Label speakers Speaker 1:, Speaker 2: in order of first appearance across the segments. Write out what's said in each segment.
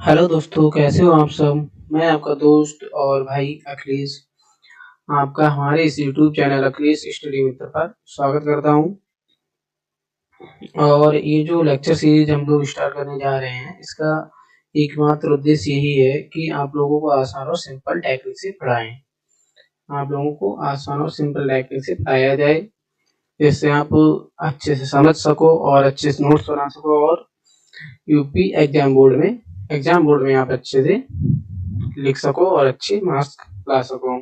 Speaker 1: Hello दोस्तों, कैसे हो आप सब। मैं आपका दोस्त और भाई अखिलेश आपका हमारे इस यूट्यूब चैनल अखिलेश स्टडी मित्र पर स्वागत करता हूं। और ये जो लेक्चर सीरीज हम लोग स्टार्ट करने जा रहे हैं, इसका एकमात्र उद्देश्य यही है कि आप लोगों को आसान और सिंपल टेक्निक से पढ़ाएं। आप लोगों को आसान और सिंपल टेक्निक से पढ़ाया जाए, जिससे आप अच्छे से समझ सको और अच्छे से नोट्स बना सको, और यूपी एग्जाम बोर्ड में आप अच्छे से लिख सको और अच्छे मार्क्स ला सको,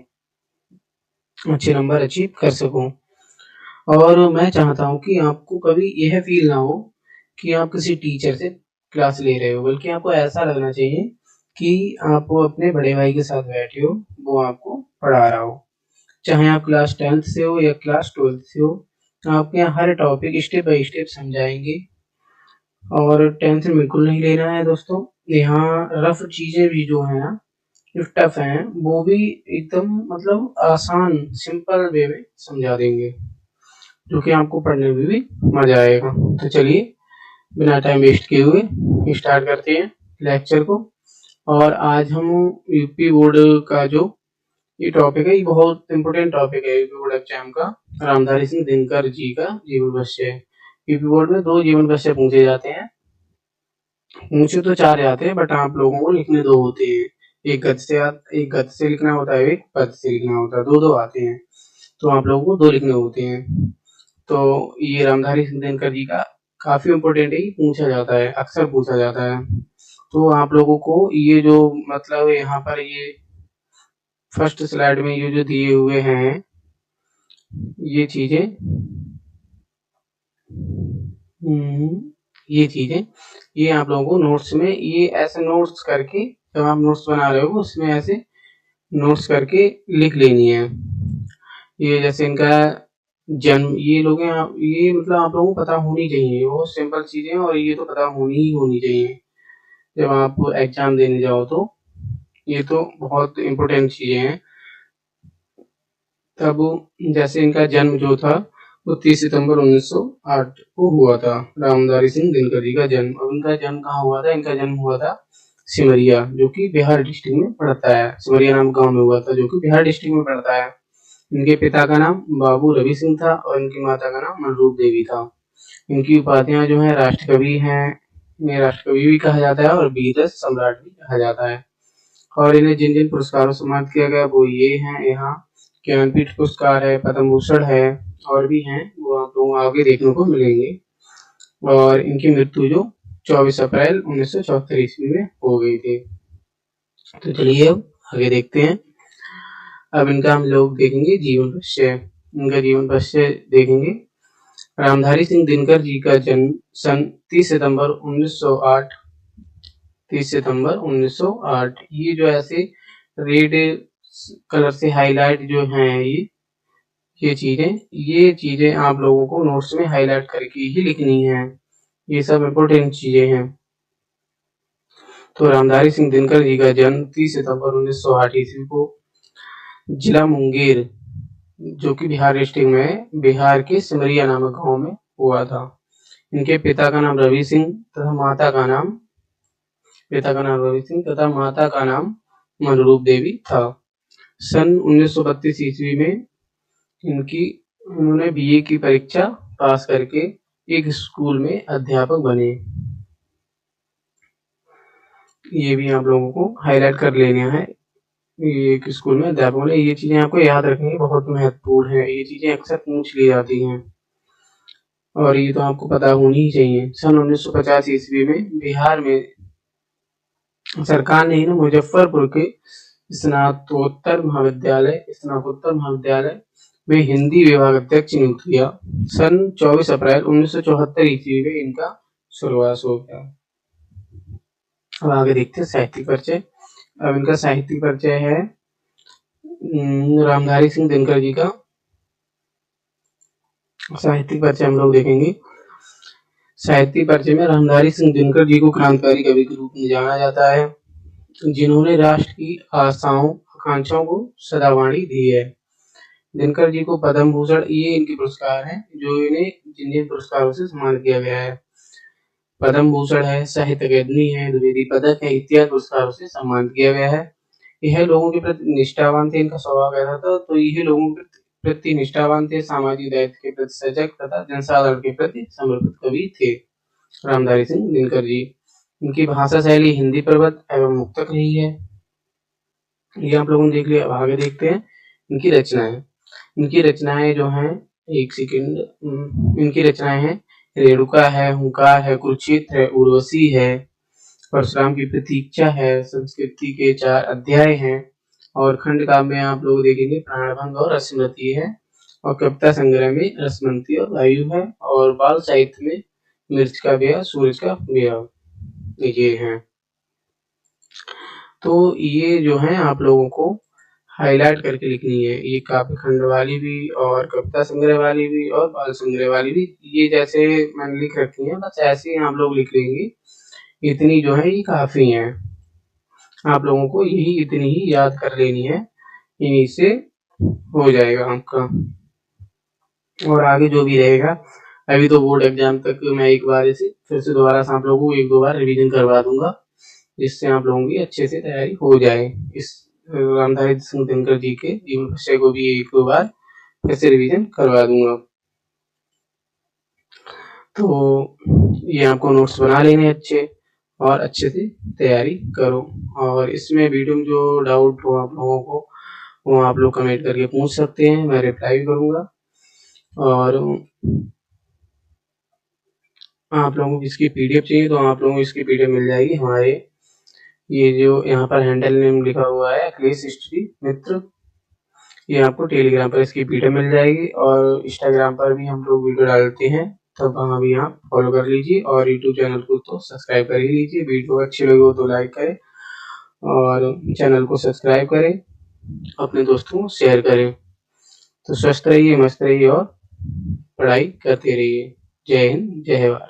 Speaker 1: अच्छे नंबर अचीव कर सको। और मैं चाहता हूँ कि आपको कभी यह फील ना हो कि आप किसी टीचर से क्लास ले रहे हो, बल्कि आपको ऐसा लगना चाहिए कि आप अपने बड़े भाई के साथ बैठे हो, वो आपको पढ़ा रहा हो। चाहे आप क्लास 10th से हो या क्लास 12th से हो, आपके यहाँ हर टॉपिक स्टेप बाय स्टेप समझाएंगे। और टेंशन बिल्कुल नहीं लेना है दोस्तों। यहाँ रफ चीजें भी जो है ना, जो टफ है, वो भी एकदम मतलब आसान सिंपल वे में समझा देंगे, जो कि आपको पढ़ने में भी मजा आएगा। तो चलिए, बिना टाइम वेस्ट किए हुए स्टार्ट करते हैं लेक्चर को। और आज हम यूपी बोर्ड का जो ये टॉपिक है, ये बहुत इंपॉर्टेंट टॉपिक है यूपी बोर्ड एग्जाम का। रामधारी सिंह दिनकर जी का जीवन भाष्य है। यूपी बोर्ड में 2 जीवन भाष्य पूछे जाते हैं। पूछे तो 4 जाते हैं, बट आप लोगों को लिखने 2 होते हैं। एक गद्य से लिखना होता है, एक पद्य से लिखना होता है। 2 आते हैं, तो आप लोगों को 2 लिखने होते हैं। तो ये रामधारी सिंह दिनकर जी का काफी इम्पोर्टेंट है, ये पूछा जाता है, अक्सर पूछा जाता है। तो आप लोगों को ये जो मतलब यहाँ पर ये फर्स्ट स्लाइड में ये जो दिए हुए हैं ये चीजें, ये चीजें, ये आप लोगों को नोट्स में ये ऐसे नोट्स करके, जब आप नोट्स बना रहे हो उसमें ऐसे नोट्स करके लिख लेनी है। ये जैसे इनका जन्म, ये लोग हैं, ये मतलब आप लोगों को पता होनी चाहिए, वो सिंपल चीजें, और ये तो पता होनी चाहिए जब आप एग्जाम देने जाओ। तो ये तो बहुत इम्पोर्टेंट चीजें हैं। तब जैसे इनका जन्म जो था वो 30 सितंबर 1908 को हुआ था। रामधारी सिंह दिनकर जी का जन्म। अब इनका जन्म कहाँ हुआ था? इनका जन्म हुआ था सिमरिया, जो कि बिहार डिस्ट्रिक्ट में पड़ता है। सिमरिया नाम गांव में हुआ था, जो कि बिहार डिस्ट्रिक्ट में पड़ता है। इनके पिता का नाम बाबू रवि सिंह था और इनकी माता का नाम मनरूप देवी था। इनकी उपाधियां जो है राष्ट्रकवि हैं, इन्हें राष्ट्रकवि भी कहा जाता है और वीर सम्राट भी कहा जाता है। और इन्हें जिन जिन पुरस्कारों से सम्मानित किया गया वो ये हैं यहाँ: ज्ञानपीठ पुरस्कार है, पद्म भूषण है, और भी हैं, वो आप लोगों को आगे देखने को मिलेंगे। और इनकी मृत्यु जो 24 अप्रैल 1974 ईस्वी में हो गई थी। तो चलिए अब आगे देखते हैं। अब इनका हम लोग देखेंगे जीवन भाष्य। इनका जीवन भाष्य देखेंगे। रामधारी सिंह दिनकर जी का जन्म सन 30 सितंबर 1908। 30 सितंबर 1908। ये जो ऐसे रेड कलर से हाईलाइट जो हैं, ये चीजें आप लोगों को नोट्स में हाईलाइट करके ही लिखनी है। ये सब इम्पोर्टेंट चीजें हैं। तो रामधारी सिंह दिनकर जी का जन्म 30 सितंबर 1908 ईस्वी को जिला मुंगेर, जो कि बिहार डिस्ट्रिक्ट में है, बिहार के सिमरिया नामक गांव में हुआ था। इनके पिता का नाम रवि सिंह तथा माता का नाम मनरूप देवी था। सन 1932 ईस्वी में उन्होंने बीए की परीक्षा पास करके एक स्कूल में अध्यापक बने। ये भी आप लोगों को हाईलाइट कर लेना है। ये एक स्कूल में अध्यापक बने, ये चीजें आपको याद रखनी बहुत महत्वपूर्ण है। ये चीजें अक्सर पूछ ली जाती हैं और ये तो आपको पता होनी ही चाहिए। सन 1950 ईस्वी में बिहार में सरकार ने मुजफ्फरपुर के स्नातकोत्तर महाविद्यालय में हिंदी विभाग अध्यक्ष नियुक्त किया। सन 24 अप्रैल 1974 ईस्वी में इनका शुरुआत हो गया। अब आगे देखते हैं साहित्यिक परिचय। अब इनका साहित्यिक परिचय है रामधारी सिंह दिनकर जी का साहित्यिक परिचय हम लोग देखेंगे। साहित्यिक परिचय में रामधारी सिंह दिनकर जी को क्रांतिकारी कवि के रूप में जाना जाता है, जिन्होंने राष्ट्र की आशाओं आकांक्षाओं को सदावाणी दी है। दिनकर जी को पद्म भूषण, ये इनके पुरस्कार हैं जो इन्हें जिन जिन पुरस्कारों से सम्मानित किया गया है। पद्म भूषण है, साहित्य अकादमी है, द्विवेदी पदक है इत्यादि पुरस्कारों से सम्मानित किया गया है। यह लोगों के प्रति निष्ठावान थे, इनका स्वभाव कैसा था, तो यह लोगों के प्रति निष्ठावान थे, सामाजिक दायित्व के प्रति सजग तथा जनसाधारण के प्रति समर्पित कवि थे रामधारी सिंह दिनकर जी। इनकी भाषा शैली हिंदी प्रवत एवं मुक्तक रही है। ये आप लोगों ने देख लिया। अब आगे देखते हैं इनकी रचनाएं। इनकी रचनाएं जो हैं, एक सेकंड, इनकी रचनाएं हैं रेणुका है, हुंकार है, कुरुक्षेत्र है, उर्वशी है, परशुराम की प्रतीक्षा है, संस्कृति के 4 अध्याय हैं और खंड काव्य में आप लोग देखेंगे प्राणभंग और रसमती है और कविता संग्रह में रसमंती और वायु है और बाल साहित्य में मिर्च का ब्याह, सूरज का ब्याह, ये हैं। तो ये जो है आप लोगों को हाईलाइट करके लिखनी है, ये काव्य खंड वाली भी और कविता संग्रह वाली भी और बाल संग्रह वाली भी। ये जैसे मैंने लिख रखी है, बस ऐसे ही आप लोग लिख लेंगे, इतनी जो है ये काफी है। आप लोगों को यही इतनी ही याद कर लेनी है, इन्हीं से हो जाएगा आपका। और आगे जो भी रहेगा, अभी तो बोर्ड एग्जाम तक मैं एक बार इसे फिर से दोबारा से आप लोगों को 1-2 बार रिवीजन करवा दूंगा, जिससे आप लोगों की अच्छे से तैयारी हो जाए। इस रामधारी सिंह दिनकर जी के जीवन परिचय को भी 1-2 बार फिर से रिवीजन करवा दूंगा। तो ये आपको नोट्स बना लेने अच्छे और अच्छे से तैयारी करो। और इसमें वीडियो में जो डाउट हो आप लोगों को, वो आप लोग कमेंट करके पूछ सकते हैं, मैं रिप्लाई भी करूंगा। और आप लोगों को इसकी पीडीएफ चाहिए तो आप लोगों को इसकी पीडीएफ मिल जाएगी हमारे, ये जो यहाँ पर हैंडल नेम लिखा हुआ है अखिलेश हिस्ट्री मित्र, ये आपको टेलीग्राम पर इसकी पीडीएफ मिल जाएगी और इंस्टाग्राम पर भी हम लोग वीडियो डालते हैं, तब वहाँ भी आप फॉलो कर लीजिए और यूट्यूब चैनल को तो सब्सक्राइब कर ही लीजिए। वीडियो अच्छी लगी हो तो लाइक करें और चैनल को सब्सक्राइब करें, अपने दोस्तों को शेयर करें। तो स्वस्थ रहिए, मस्त रहिए और पढ़ाई करते रहिए। जय हिंद, जय भारत।